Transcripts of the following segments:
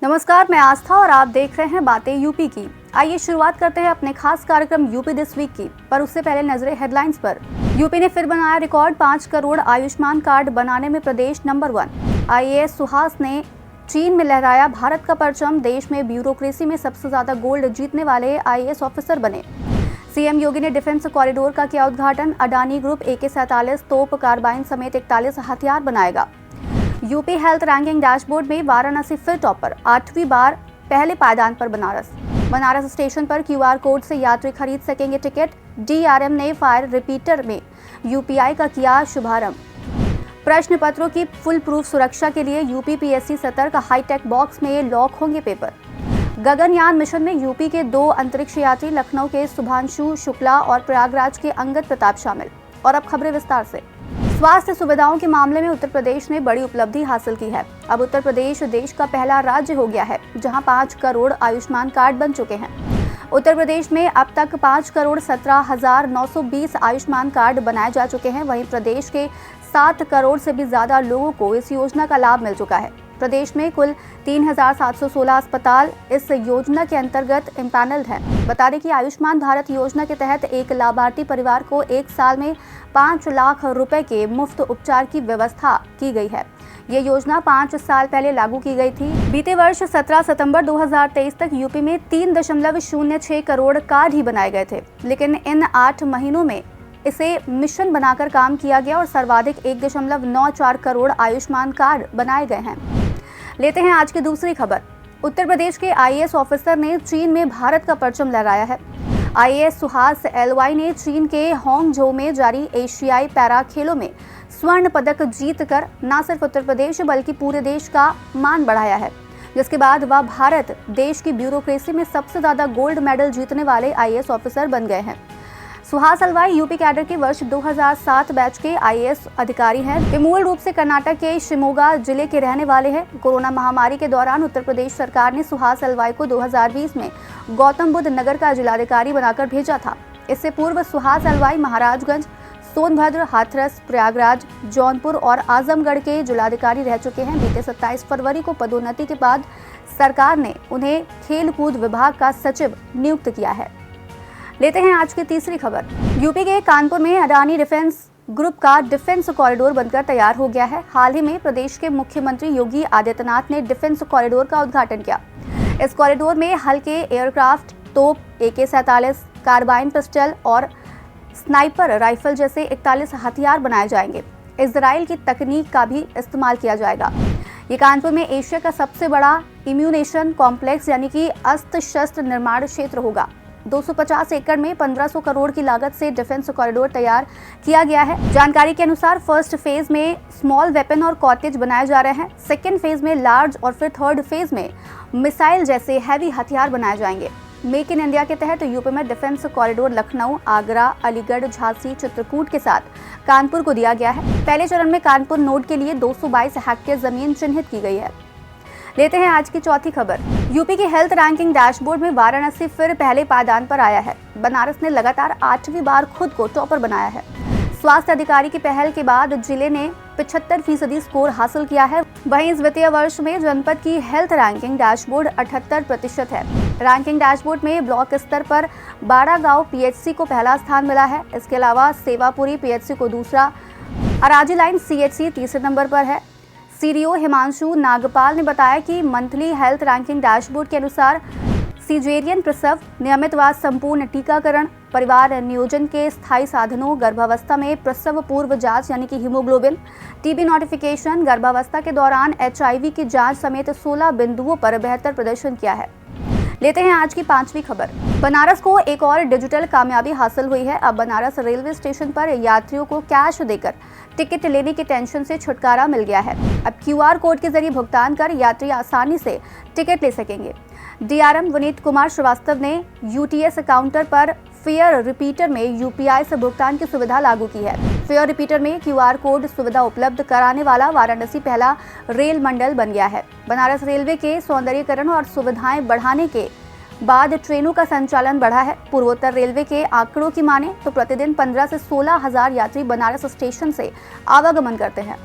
नमस्कार, मैं आस्था और आप देख रहे हैं बातें यूपी की। आइए शुरुआत करते हैं अपने खास कार्यक्रम यूपी दिस वीक की, पर उससे पहले नजरें हेडलाइंस पर। यूपी ने फिर बनाया रिकॉर्ड, 5 करोड़ आयुष्मान कार्ड बनाने में प्रदेश नंबर 1। आईएएस सुहास ने चीन में लहराया भारत का परचम, देश में ब्यूरोक्रेसी में सबसे ज्यादा गोल्ड जीतने वाले आईएएस ऑफिसर बने। सीएम योगी ने डिफेंस कॉरिडोर का किया उद्घाटन, अडानी ग्रुप AK-47 तोप कार्बाइन समेत 41 हथियार बनाएगा। यूपी हेल्थ रैंकिंग डैशबोर्ड में वाराणसी फिर टॉपर, 8वीं बार पहले पायदान पर बनारस स्टेशन पर QR कोड से यात्री खरीद सकेंगे टिकट। DRM ने फायर रिपीटर में UPI का किया शुभारंभ। प्रश्न पत्रों की फुल प्रूफ सुरक्षा के लिए यूपी PSC सतर्क, हाईटेक बॉक्स में लॉक होंगे पेपर। गगनयान मिशन में यूपी के 2 अंतरिक्ष यात्री, लखनऊ के शुभांशु शुक्ला और प्रयागराज के अंगद प्रताप शामिल। और अब खबरें विस्तार से। स्वास्थ्य सुविधाओं के मामले में उत्तर प्रदेश ने बड़ी उपलब्धि हासिल की है। अब उत्तर प्रदेश देश का पहला राज्य हो गया है जहां 5 करोड़ आयुष्मान कार्ड बन चुके हैं। उत्तर प्रदेश में अब तक 5,17,920 आयुष्मान कार्ड बनाए जा चुके हैं। वहीं प्रदेश के 7 करोड़ से भी ज्यादा लोगों को इस योजना का लाभ मिल चुका है। प्रदेश में कुल 3,716 अस्पताल इस योजना के अंतर्गत इम्पैनल्ड हैं। बता दें कि आयुष्मान भारत योजना के तहत एक लाभार्थी परिवार को 1 साल में 5 लाख रुपए के मुफ्त उपचार की व्यवस्था की गई है। ये योजना 5 साल पहले लागू की गई थी। बीते वर्ष 17 सितंबर 2023 तक यूपी में 3.06 करोड़ कार्ड ही बनाए गए थे, लेकिन इन 8 महीनों में इसे मिशन बनाकर काम किया गया और सर्वाधिक 1.94 करोड़ आयुष्मान कार्ड बनाए गए हैं। लेते हैं आज की दूसरी खबर। उत्तर प्रदेश के आईएएस ऑफिसर ने चीन में भारत का परचम लहराया है। आईएएस सुहास LY ने चीन के होंगझो में जारी एशियाई पैरा खेलों में स्वर्ण पदक जीतकर न सिर्फ उत्तर प्रदेश बल्कि पूरे देश का मान बढ़ाया है, जिसके बाद वह भारत देश की ब्यूरोक्रेसी में सबसे ज्यादा गोल्ड मेडल जीतने वाले आईएएस ऑफिसर बन गए हैं। सुहास LY यूपी कैडर के वर्ष 2007 बैच के आईएएस अधिकारी हैं। वे मूल रूप से कर्नाटक के शिमोगा जिले के रहने वाले हैं। कोरोना महामारी के दौरान उत्तर प्रदेश सरकार ने सुहास LY को 2020 में गौतम बुद्ध नगर का जिलाधिकारी बनाकर भेजा था। इससे पूर्व सुहास LY महाराजगंज, सोनभद्र, हाथरस, प्रयागराज, जौनपुर और आजमगढ़ के जिलाधिकारी रह चुके हैं। बीते 27 फरवरी को पदोन्नति के बाद सरकार ने उन्हें खेलकूद विभाग का सचिव नियुक्त किया है। लेते हैं आज की तीसरी खबर। यूपी के कानपुर में अडानी डिफेंस ग्रुप का डिफेंस कॉरिडोर बनकर तैयार हो गया है। हाल ही में प्रदेश के मुख्यमंत्री योगी आदित्यनाथ ने डिफेंस कॉरिडोर का उद्घाटन किया। इस कॉरिडोर में हल्के एयरक्राफ्ट, तोप, AK-47 कार्बाइन पिस्टल और स्नाइपर राइफल जैसे 41 हथियार बनाए जाएंगे। इजराइल की तकनीक का भी इस्तेमाल किया जाएगा। ये कानपुर में एशिया का सबसे बड़ा इम्यूनेशन कॉम्प्लेक्स यानी कि अस्त्र शस्त्र निर्माण क्षेत्र होगा। 250 एकड़ में 1500 करोड़ की लागत से डिफेंस कॉरिडोर तैयार किया गया है। जानकारी के अनुसार फर्स्ट फेज में स्मॉल वेपन और कॉटेज बनाए जा रहे हैं, सेकेंड फेज में लार्ज और फिर थर्ड फेज में मिसाइल जैसे हैवी हथियार बनाए जाएंगे। मेक इन इंडिया के तहत यूपी में डिफेंस कॉरिडोर लखनऊ, आगरा, अलीगढ़, झांसी, चित्रकूट के साथ कानपुर को दिया गया है। पहले चरण में कानपुर नोड के लिए 222 हेक्टेयर जमीन चिन्हित की गई है। लेते हैं आज की चौथी खबर। यूपी की हेल्थ रैंकिंग डैशबोर्ड में वाराणसी फिर पहले पायदान पर आया है। बनारस ने लगातार 8वीं बार खुद को टॉपर बनाया है। स्वास्थ्य अधिकारी की पहल के बाद जिले ने 75% स्कोर हासिल किया है। वहीं इस वित्तीय वर्ष में जनपद की हेल्थ रैंकिंग डैशबोर्ड 78% है। रैंकिंग डैशबोर्ड में ब्लॉक स्तर पर बाड़ागांव PHC को पहला स्थान मिला है। इसके अलावा सेवापुरी PHC को दूसरा, अराजी लाइन CHC तीसरे नंबर पर है। CDO हिमांशु नागपाल ने बताया कि मंथली हेल्थ रैंकिंग डैशबोर्ड के अनुसार सीजेरियन प्रसव, नियमित व संपूर्ण टीकाकरण, परिवार नियोजन के स्थायी साधनों, गर्भावस्था में प्रसव पूर्व जांच यानी कि हीमोग्लोबिन, TB नोटिफिकेशन, गर्भावस्था के दौरान HIV की जांच समेत 16 बिंदुओं पर बेहतर प्रदर्शन किया है। लेते हैं आज की 5वीं खबर। बनारस को एक और डिजिटल कामयाबी हासिल हुई है। अब बनारस रेलवे स्टेशन पर यात्रियों को कैश देकर टिकट लेने की टेंशन से छुटकारा मिल गया है। अब QR कोड के जरिए भुगतान कर यात्री आसानी से टिकट ले सकेंगे। DRM विनीत कुमार श्रीवास्तव ने UTS काउंटर पर फेयर रिपीटर में UPI से भुगतान की सुविधा लागू की है। फेयर रिपीटर में QR कोड सुविधा उपलब्ध कराने वाला वाराणसी पहला रेल मंडल बन गया है। बनारस रेलवे के सौंदर्यीकरण और सुविधाएं बढ़ाने के बाद ट्रेनों का संचालन बढ़ा है। पूर्वोत्तर रेलवे के आंकड़ों की माने तो प्रतिदिन 15 से 16 हजार यात्री बनारस स्टेशन से आवागमन करते हैं।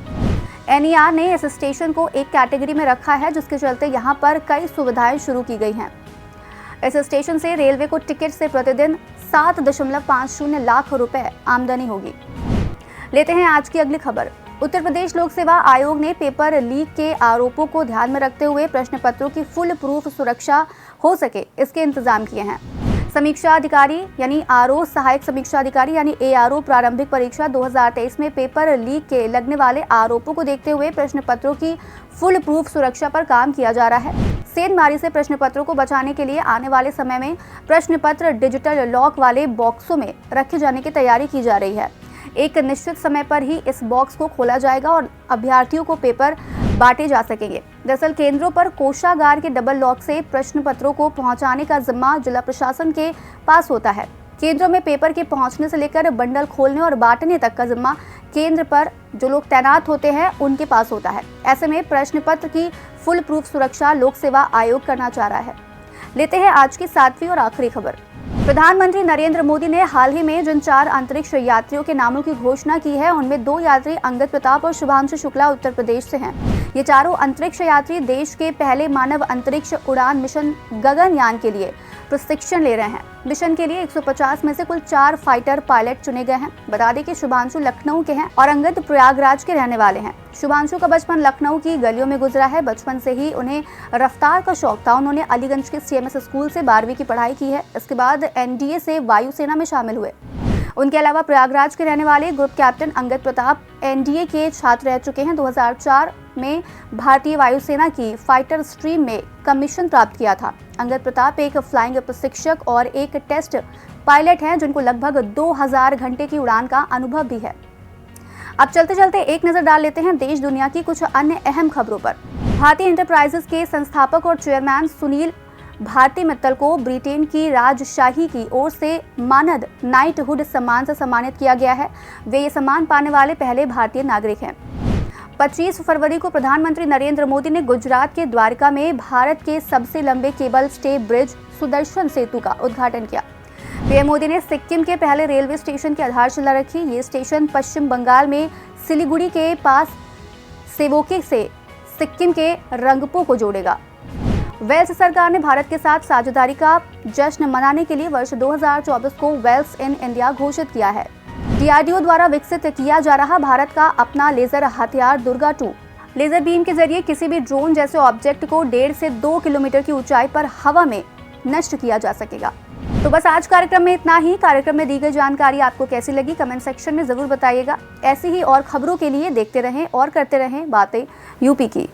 NER ने इस स्टेशन को एक कैटेगरी में रखा है, जिसके चलते यहाँ पर कई सुविधाएं शुरू की गई हैं। इस स्टेशन से रेलवे को टिकट से प्रतिदिन 7.50 लाख रुपए आमदनी होगी। लेते हैं आज की अगली खबर। उत्तर प्रदेश लोक सेवा आयोग ने पेपर लीक के आरोपों को ध्यान में रखते हुए प्रश्न पत्रों की फुल प्रूफ सुरक्षा हो सके, इसके इंतजाम किए हैं। समीक्षा अधिकारी यानी आरओ, सहायक समीक्षा अधिकारी यानी ARO प्रारंभिक परीक्षा 2023 में पेपर लीक के लगने वाले आरोपों को देखते हुए प्रश्न पत्रों की फुल प्रूफ सुरक्षा पर काम किया जा रहा है। सेंधमारी से प्रश्न पत्रों को बचाने के लिए आने वाले समय में प्रश्न पत्र डिजिटल लॉक वाले बॉक्सों में रखे जाने की तैयारी की जा रही है। एक निश्चित समय पर ही इस बॉक्स को खोला जाएगा और अभ्यर्थियों को पेपर बांटे जा सकेंगे। दरअसल केंद्रों पर कोषागार के डबल लॉक से प्रश्न पत्रों को पहुंचाने का जिम्मा जिला प्रशासन के पास होता है। केंद्रों में पेपर के पहुंचने से लेकर बंडल खोलने और बांटने तक का जिम्मा केंद्र पर जो लोग तैनात होते हैं उनके पास होता है। ऐसे में प्रश्न पत्र की फुल प्रूफ सुरक्षा लोक सेवा आयोग करना चाह रहा है। लेते हैं आज की 7वीं और आखिरी खबर। प्रधानमंत्री नरेंद्र मोदी ने हाल ही में जिन 4 अंतरिक्ष यात्रियों के नामों की घोषणा की है, उनमें 2 यात्री अंगद प्रताप और शुभांशु शुक्ला उत्तर प्रदेश से हैं। ये चारों अंतरिक्ष यात्री देश के पहले मानव अंतरिक्ष उड़ान मिशन गगनयान के लिए प्रशिक्षण ले रहे हैं। मिशन के लिए 150 में से कुल 4 फाइटर पायलट चुने गए हैं। बता दें कि शुभांशु लखनऊ के हैं और अंगद प्रयागराज के रहने वाले हैं। शुभांशु का बचपन लखनऊ की गलियों में गुजरा है। बचपन से ही उन्हें रफ्तार का शौक था। उन्होंने अलीगंज के CMS स्कूल से 12वीं की पढ़ाई की है। इसके बाद NDA से वायुसेना में शामिल हुए। उनके अलावा प्रयागराज के रहने वाले group captain Angad Pratap NDA के छात्र रह चुके हैं। 2004 में भारतीय वायुसेना की फाइटर स्ट्रीम में कमीशन प्राप्त किया था। अंगद प्रताप एक फ्लाइंग प्रशिक्षक और एक टेस्ट पायलट हैं, जिनको लगभग 2000 घंटे की उड़ान का अनुभव भी है। अब चलते चलते एक नजर डाल लेते हैं देश दुनिया की कुछ अन्य अहम खबरों पर। भारती एंटरप्राइजेस के संस्थापक और चेयरमैन सुनील भारती मित्तल को ब्रिटेन की राजशाही की ओर से मानद नाइटहुड सम्मान से सम्मानित किया गया है। वे ये सम्मान पाने वाले पहले भारतीय नागरिक हैं। 25 फरवरी को प्रधानमंत्री नरेंद्र मोदी ने गुजरात के द्वारका में भारत के सबसे लंबे केबल स्टे ब्रिज सुदर्शन सेतु का उद्घाटन किया। पीएम मोदी ने सिक्किम के पहले रेलवे स्टेशन की आधारशिला रखी। ये स्टेशन पश्चिम बंगाल में सिलीगुड़ी के पास सेवोके से सिक्किम के रंगपो को जोड़ेगा। वेल्स सरकार ने भारत के साथ साझेदारी का जश्न मनाने के लिए वर्ष 2024 को वेल्स इन इंडिया घोषित किया है। DRDO द्वारा विकसित किया जा रहा भारत का अपना लेजर हथियार दुर्गा 2 लेजर बीम के जरिए किसी भी ड्रोन जैसे ऑब्जेक्ट को 1.5 से 2 किलोमीटर की ऊंचाई पर हवा में नष्ट किया जा सकेगा। तो बस आज कार्यक्रम में इतना ही। कार्यक्रम में दी गई जानकारी आपको कैसी लगी कमेंट सेक्शन में जरूर बताइएगा। ऐसी ही और खबरों के लिए देखते रहें और करते रहें बातें यूपी की।